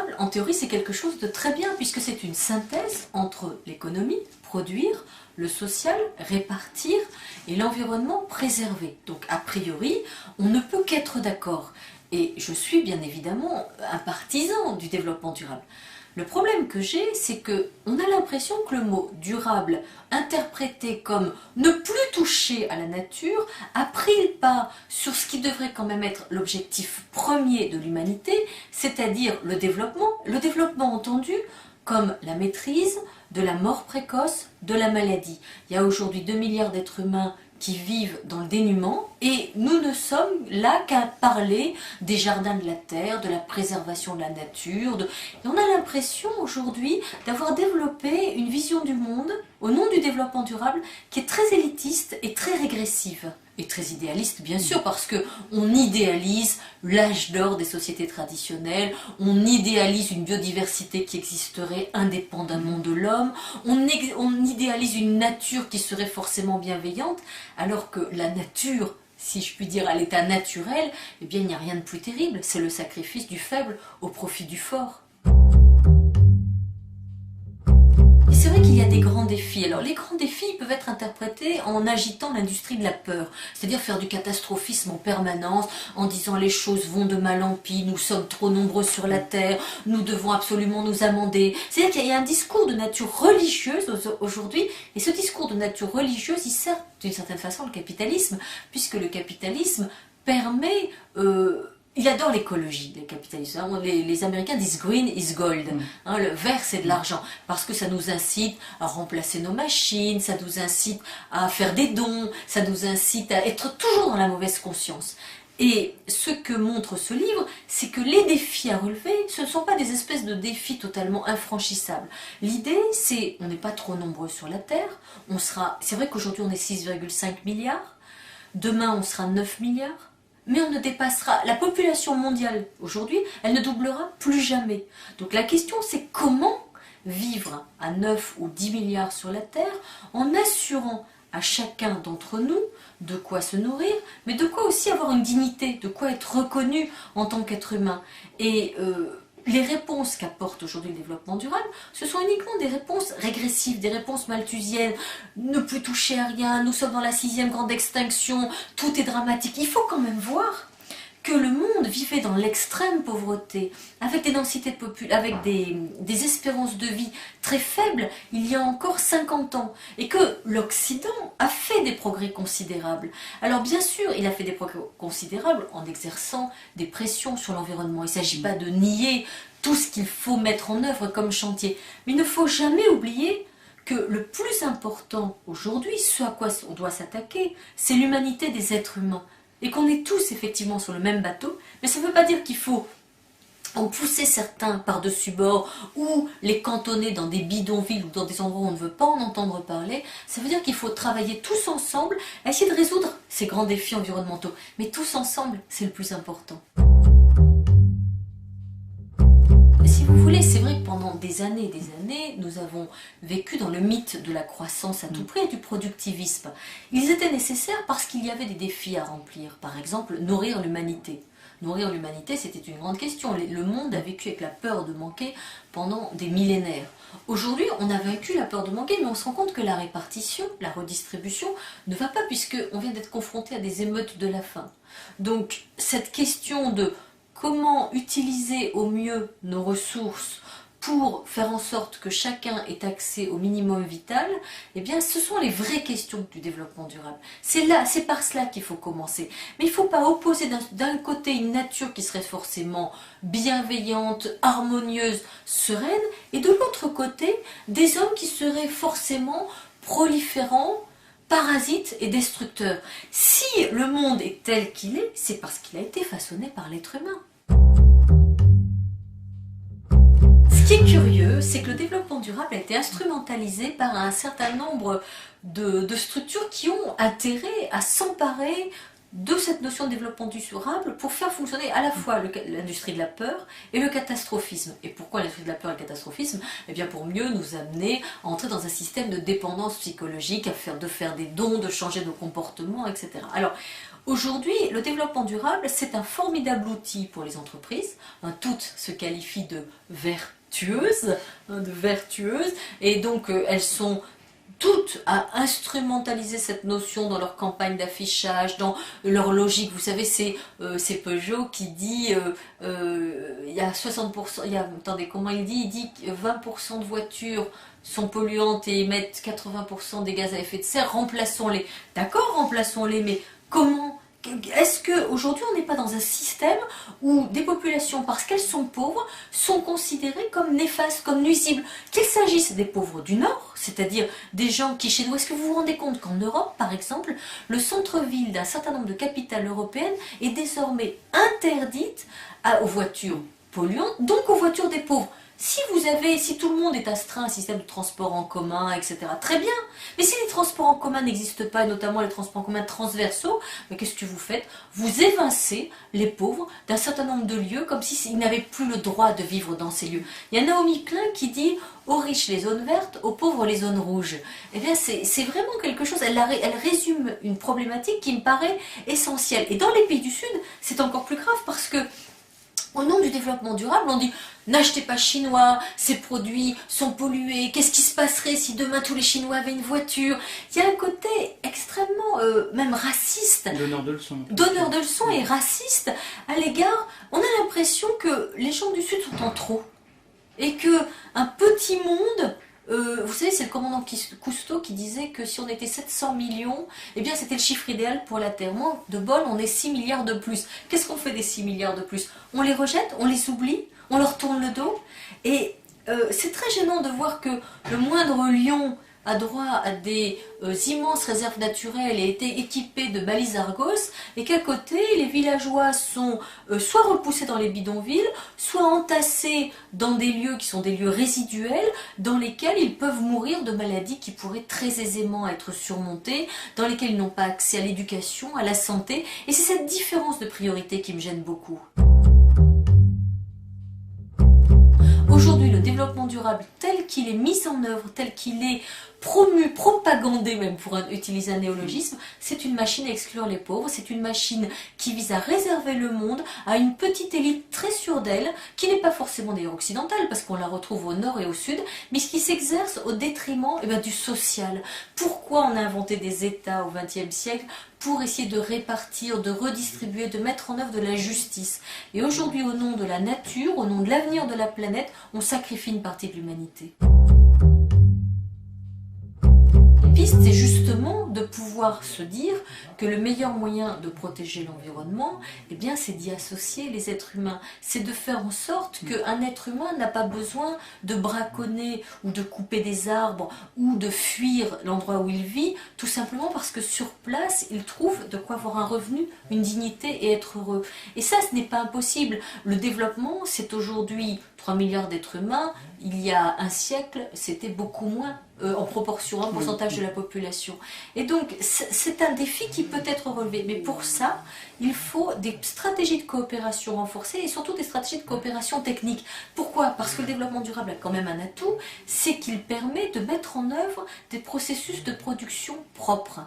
durable, en théorie, c'est quelque chose de très bien, puisque c'est une synthèse entre l'économie, produire, le social, répartir, et l'environnement, préserver. Donc, a priori, on ne peut qu'être d'accord. Et je suis bien évidemment un partisan du développement durable. Le problème que j'ai, c'est qu'on a l'impression que le mot durable, interprété comme ne plus toucher à la nature, a pris le pas sur ce qui devrait quand même être l'objectif premier de l'humanité, c'est-à-dire le développement. Le développement entendu comme la maîtrise de la mort précoce, de la maladie. Il y a aujourd'hui 2 milliards d'êtres humains qui vivent dans le dénuement et nous ne sommes là qu'à parler des jardins de la terre, de la préservation de la nature. Et on a l'impression aujourd'hui d'avoir développé une vision du monde au nom du développement durable qui est très élitiste et très régressive. Et très idéaliste bien sûr parce qu'on idéalise l'âge d'or des sociétés traditionnelles, on idéalise une biodiversité qui existerait indépendamment de l'homme, on idéalise une nature qui serait forcément bienveillante, alors que la nature, si je puis dire à l'état naturel, eh bien il n'y a rien de plus terrible, c'est le sacrifice du faible au profit du fort. C'est vrai qu'il y a des grands défis. Alors les grands défis peuvent être interprétés en agitant l'industrie de la peur, c'est-à-dire faire du catastrophisme en permanence, en disant les choses vont de mal en pis, nous sommes trop nombreux sur la terre, nous devons absolument nous amender. C'est-à-dire qu'il y a un discours de nature religieuse aujourd'hui, et ce discours de nature religieuse, il sert d'une certaine façon le capitalisme, puisque le capitalisme permet... il adore l'écologie, les capitalistes. Les Américains disent green is gold. Le vert, c'est de l'argent. Parce que ça nous incite à remplacer nos machines, ça nous incite à faire des dons, ça nous incite à être toujours dans la mauvaise conscience. Et ce que montre ce livre, c'est que les défis à relever, ce ne sont pas des espèces de défis totalement infranchissables. L'idée, c'est, on n'est pas trop nombreux sur la Terre, c'est vrai qu'aujourd'hui on est 6,5 milliards, demain on sera 9 milliards, mais on ne dépassera, la population mondiale aujourd'hui, elle ne doublera plus jamais. Donc la question c'est comment vivre à 9 ou 10 milliards sur la Terre en assurant à chacun d'entre nous de quoi se nourrir, mais de quoi aussi avoir une dignité, de quoi être reconnu en tant qu'être humain. Et les réponses qu'apporte aujourd'hui le développement durable, ce sont uniquement des réponses régressives, des réponses malthusiennes. Ne plus toucher à rien, nous sommes dans la 6e grande extinction, tout est dramatique. Il faut quand même voir que le monde vivait dans l'extrême pauvreté, avec des densités de population, avec des espérances de vie très faibles il y a encore 50 ans, et que l'Occident a fait des progrès considérables. Alors bien sûr, il a fait des progrès considérables en exerçant des pressions sur l'environnement. Il ne s'agit pas de nier tout ce qu'il faut mettre en œuvre comme chantier, mais il ne faut jamais oublier que le plus important aujourd'hui, ce à quoi on doit s'attaquer, c'est l'humanité des êtres humains. Et qu'on est tous effectivement sur le même bateau, mais ça ne veut pas dire qu'il faut en pousser certains par-dessus bord ou les cantonner dans des bidonvilles ou dans des endroits où on ne veut pas en entendre parler. Ça veut dire qu'il faut travailler tous ensemble à essayer de résoudre ces grands défis environnementaux. Mais tous ensemble, c'est le plus important. Si vous voulez, c'est vrai que pendant des années, nous avons vécu dans le mythe de la croissance à tout prix et du productivisme. Ils étaient nécessaires parce qu'il y avait des défis à remplir. Par exemple, nourrir l'humanité. Nourrir l'humanité, c'était une grande question. Le monde a vécu avec la peur de manquer pendant des millénaires. Aujourd'hui, on a vaincu la peur de manquer, mais on se rend compte que la répartition, la redistribution, ne va pas puisqu'on vient d'être confronté à des émeutes de la faim. Donc, cette question de comment utiliser au mieux nos ressources pour faire en sorte que chacun ait accès au minimum vital, eh bien ce sont les vraies questions du développement durable. C'est par cela qu'il faut commencer. Mais il ne faut pas opposer d'un côté une nature qui serait forcément bienveillante, harmonieuse, sereine, et de l'autre côté des hommes qui seraient forcément proliférants, parasites et destructeurs. Si le monde est tel qu'il est, c'est parce qu'il a été façonné par l'être humain. Ce qui est curieux, c'est que le développement durable a été instrumentalisé par un certain nombre de structures qui ont intérêt à s'emparer de cette notion de développement durable pour faire fonctionner à la fois l'industrie de la peur et le catastrophisme. Et pourquoi l'industrie de la peur et le catastrophisme? Eh bien pour mieux nous amener à entrer dans un système de dépendance psychologique, de faire des dons, de changer nos comportements, etc. Alors aujourd'hui, le développement durable, c'est un formidable outil pour les entreprises. Toutes se qualifient de vertueuses, et donc elles sont toutes à instrumentaliser cette notion dans leur campagne d'affichage, dans leur logique. Vous savez, c'est Peugeot qui dit il y a 60%, attendez, comment il dit? Il dit que 20% de voitures sont polluantes et émettent 80% des gaz à effet de serre, remplaçons-les. D'accord, remplaçons-les, mais comment? Est-ce qu'aujourd'hui on n'est pas dans un système où des populations, parce qu'elles sont pauvres, sont considérées comme néfastes, comme nuisibles? Qu'il s'agisse des pauvres du Nord, c'est-à-dire des gens qui chez nous, est-ce que vous vous rendez compte qu'en Europe, par exemple, le centre-ville d'un certain nombre de capitales européennes est désormais interdite aux voitures polluantes, donc aux voitures des pauvres? Si tout le monde est astreint à un système de transport en commun, etc., très bien. Mais si les transports en commun n'existent pas, et notamment les transports en commun transversaux, mais qu'est-ce que vous faites? Vous évincez les pauvres d'un certain nombre de lieux comme s'ils n'avaient plus le droit de vivre dans ces lieux. Il y a Naomi Klein qui dit « aux riches les zones vertes, aux pauvres les zones rouges ». Eh bien, c'est vraiment quelque chose, elle résume une problématique qui me paraît essentielle. Et dans les pays du Sud, c'est encore plus grave parce que au nom du développement durable, on dit « n'achetez pas chinois, ces produits sont pollués, qu'est-ce qui se passerait si demain tous les Chinois avaient une voiture ?» Il y a un côté extrêmement, même raciste. Donneur de leçons. Donneur de leçons et raciste à l'égard, on a l'impression que les gens du Sud sont en trop. Et qu'un petit monde... vous savez, c'est le commandant Cousteau qui disait que si on était 700 millions, eh bien c'était le chiffre idéal pour la Terre. Moi, de bol, on est 6 milliards de plus. Qu'est-ce qu'on fait des 6 milliards de plus? On les rejette, on les oublie, on leur tourne le dos. Et c'est très gênant de voir que le moindre lion a droit à des immenses réserves naturelles et été équipé de balises Argos, et qu'à côté, les villageois sont soit repoussés dans les bidonvilles, soit entassés dans des lieux qui sont des lieux résiduels, dans lesquels ils peuvent mourir de maladies qui pourraient très aisément être surmontées, dans lesquels ils n'ont pas accès à l'éducation, à la santé, et c'est cette différence de priorité qui me gêne beaucoup. Aujourd'hui, le développement durable tel qu'il est mis en œuvre, tel qu'il est promu, propagandé même pour utiliser un néologisme, c'est une machine à exclure les pauvres, c'est une machine qui vise à réserver le monde à une petite élite très sûre d'elle, qui n'est pas forcément d'ailleurs occidentale, parce qu'on la retrouve au nord et au sud, mais qui s'exerce au détriment du social. Pourquoi on a inventé des États au XXe siècle? Pour essayer de répartir, de redistribuer, de mettre en œuvre de la justice. Et aujourd'hui, au nom de la nature, au nom de l'avenir de la planète, on sacrifie une partie de l'humanité. La piste, c'est justement de pouvoir se dire que le meilleur moyen de protéger l'environnement, eh bien, c'est d'y associer les êtres humains. C'est de faire en sorte qu'un être humain n'a pas besoin de braconner ou de couper des arbres ou de fuir l'endroit où il vit, tout simplement parce que sur place, il trouve de quoi avoir un revenu, une dignité et être heureux. Et ça, ce n'est pas impossible. Le développement, c'est aujourd'hui 3 milliards d'êtres humains. Il y a un siècle, c'était beaucoup moins en proportion, un pourcentage de la population. Et donc, c'est un défi qui peut être relevé. Mais pour ça, il faut des stratégies de coopération renforcées et surtout des stratégies de coopération technique. Pourquoi? Parce que le développement durable a quand même un atout, c'est qu'il permet de mettre en œuvre des processus de production propres.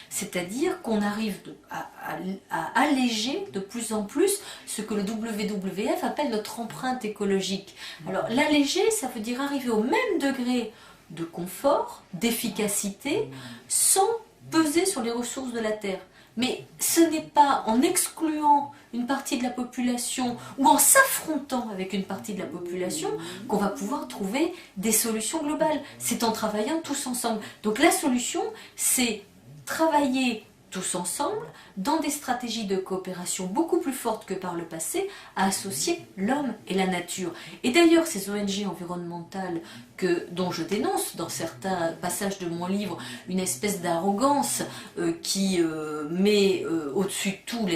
C'est-à-dire qu'on arrive à alléger de plus en plus ce que le WWF appelle notre empreinte écologique. Alors l'alléger, ça veut dire arriver au même degré de confort, d'efficacité, sans peser sur les ressources de la Terre. Mais ce n'est pas en excluant une partie de la population ou en s'affrontant avec une partie de la population qu'on va pouvoir trouver des solutions globales. C'est en travaillant tous ensemble. Donc la solution, c'est travailler tous ensemble dans des stratégies de coopération beaucoup plus fortes que par le passé à associer l'homme et la nature. Et d'ailleurs, ces ONG environnementales dont je dénonce dans certains passages de mon livre une espèce d'arrogance qui met au-dessus de tout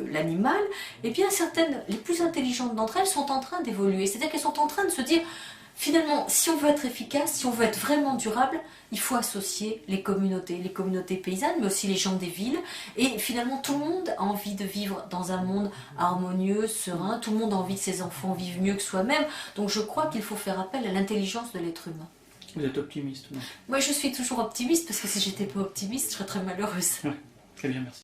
l'animal, eh bien certaines, les plus intelligentes d'entre elles sont en train d'évoluer. C'est-à-dire qu'elles sont en train de se dire Finalement, si on veut être efficace, si on veut être vraiment durable, il faut associer les communautés paysannes, mais aussi les gens des villes. Et finalement, tout le monde a envie de vivre dans un monde harmonieux, serein. Tout le monde a envie que ses enfants vivent mieux que soi-même. Donc je crois qu'il faut faire appel à l'intelligence de l'être humain. Vous êtes optimiste, non? Moi, je suis toujours optimiste, parce que si j'étais pas optimiste, je serais très malheureuse. Ouais, très bien, merci.